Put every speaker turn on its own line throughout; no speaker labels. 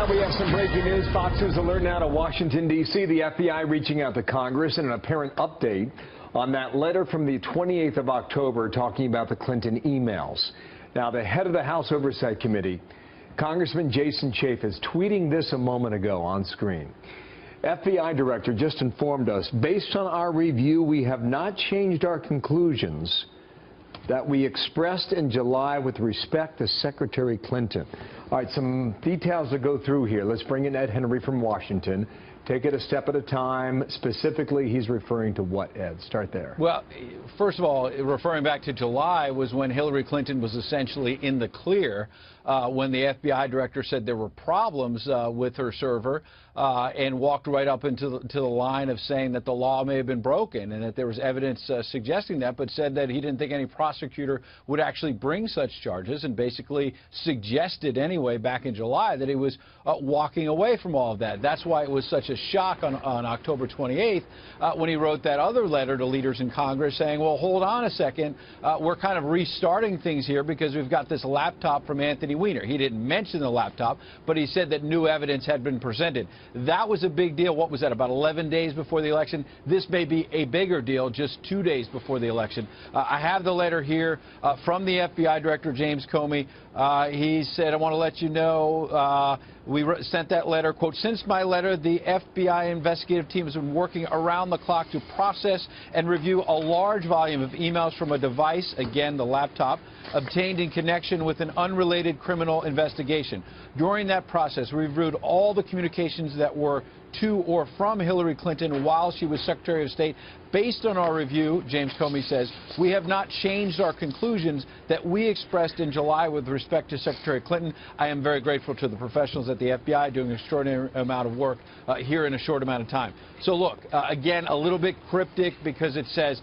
We have some breaking news. Fox News alert now to Washington, D.C. The FBI reaching out to Congress in an apparent update on that letter from the 28th of October talking about the Clinton emails. Now, the head of the House Oversight Committee, Congressman Jason Chafe, is tweeting this a moment ago on screen. FBI director just informed us, based on our review, we have not changed our conclusions that we expressed in July with respect to Secretary Clinton. All right, some details to go through here. Let's bring in Ed Henry from Washington. Take it a step at a time. Specifically, he's referring to what, Ed? Start there.
Well, first of all, referring back to July was when Hillary Clinton was essentially in the clear when the FBI director said there were problems with her server and walked right up into the line of saying that the law may have been broken and that there was evidence suggesting that, but said that he didn't think any prosecutor would actually bring such charges, and basically suggested anyway back in July that he was walking away from all of that. That's why it was such a shock on October 28th when he wrote that other letter to leaders in Congress saying, well, hold on a second, we're kind of restarting things here because we've got this laptop from Anthony Weiner. He didn't mention the laptop, but he said that new evidence had been presented. That was a big deal. What was that, about 11 days before the election? This may be a bigger deal just 2 days before the election. I have the letter here from the FBI Director, James Comey. He said, I want to let you know, we sent that letter, quote, since my letter, the FBI investigative team has been working around the clock to process and review a large volume of emails from a device, again, the laptop, obtained in connection with an unrelated criminal investigation. During that process, we reviewed all the communications that were to or from Hillary Clinton while she was Secretary of State. Based on our review, James Comey says, we have not changed our conclusions that we expressed in July with respect to Secretary Clinton. I am very grateful to the professionals at the FBI doing an extraordinary amount of work here in a short amount of time. So look, again, a little bit cryptic because it says,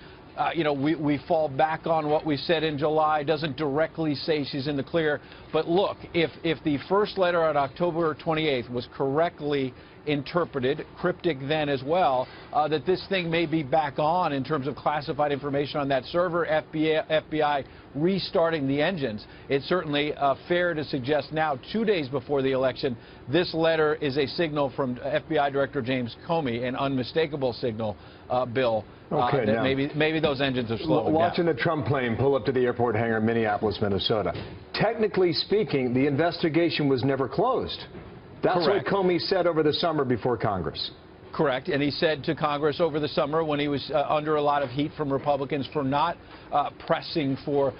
you know, we fall back on what we said in July. Doesn't directly say she's in the clear. But look, if the first letter on October 28th was correctly interpreted, cryptic then as well, that this thing may be back on in terms of classified information on that server, FBI restarting the engines. It's certainly fair to suggest now, 2 days before the election, this letter is a signal from FBI Director James Comey, an unmistakable signal, Bill, that maybe those engines are slowing down.
Watching the Trump plane pull up to the airport hangar in Minneapolis, Minnesota. Technically speaking, the investigation was never closed. That's
Correct.
what Comey said over the summer before Congress.
Correct. And he said to Congress over the summer when he was under a lot of heat from Republicans for not pressing for,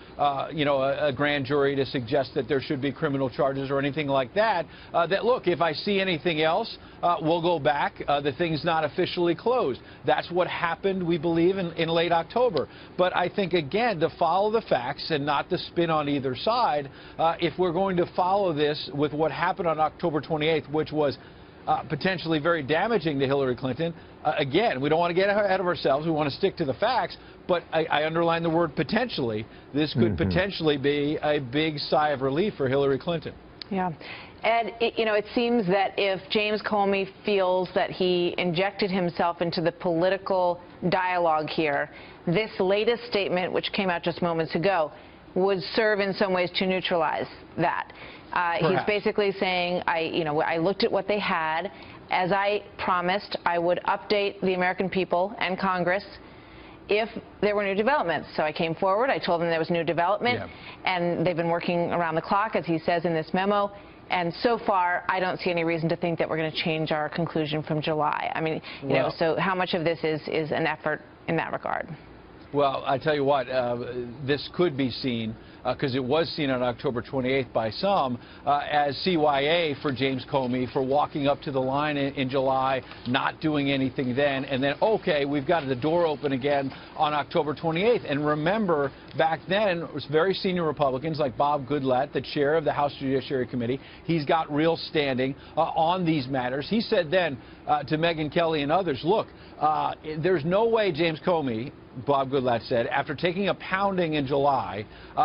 you know, a grand jury to suggest that there should be criminal charges or anything like that, that, look, if I see anything else, we'll go back. The thing's not officially closed. That's what happened, we believe, in late October. But I think, again, to follow the facts and not to spin on either side, if we're going to follow this with what happened on October 28th, which was potentially very damaging to Hillary Clinton. Again, we don't want to get ahead of ourselves. We want to stick to the facts. But I underline the word potentially. This could potentially be a big sigh of relief for Hillary Clinton.
Yeah. Ed, you know, it seems that if James Comey feels that he injected himself into the political dialogue here, this latest statement, which came out just moments ago, would serve in some ways to neutralize that. He's basically saying, I looked at what they had. As I promised, I would update the American people and Congress if there were new developments. So I came forward. I told them there was new development, and they've been working around the clock, as he says in this memo. And so far, I don't see any reason to think that we're going to change our conclusion from July. I mean, you know, so how much of this is an effort in that regard?
Well, I tell you what, this could be seen, because it was seen on October 28th by some, as CYA for James Comey for walking up to the line in July, not doing anything then, and then, okay, we've got the door open again on October 28th. And remember, back then, it was very senior Republicans like Bob Goodlatte, the chair of the House Judiciary Committee. He's got real standing on these matters. He said then to Megyn Kelly and others, look, there's no way James Comey, Bob Goodlatte said, after taking a pounding in July,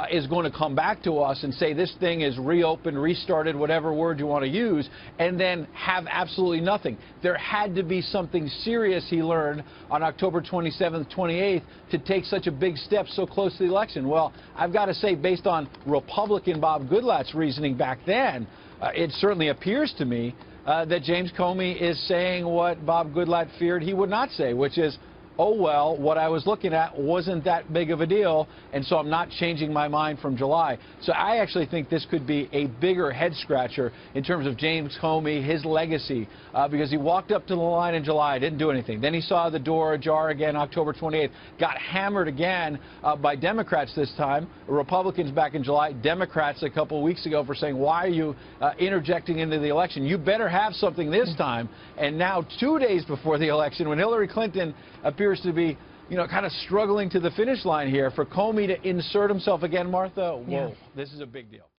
is going to come back to us and say this thing is reopened, restarted, whatever word you want to use, and then have absolutely nothing. There had to be something serious, he learned, on October 27th, 28th, to take such a big step so close to the election. Well, I've got to say, based on Republican Bob Goodlatte's reasoning back then, it certainly appears to me that James Comey is saying what Bob Goodlatte feared he would not say, which is, oh, well, what I was looking at wasn't that big of a deal, and so I'm not changing my mind from July. So I actually think this could be a bigger head-scratcher in terms of James Comey, his legacy, because he walked up to the line in July, didn't do anything. Then he saw the door ajar again October 28th, got hammered again by Democrats this time, Republicans back in July, Democrats a couple of weeks ago for saying, why are you interjecting into the election? You better have something this time. And now, 2 days before the election, when Hillary Clinton appears to be, kind of struggling to the finish line here, for Comey to insert himself again, Martha, whoa, this is a big deal.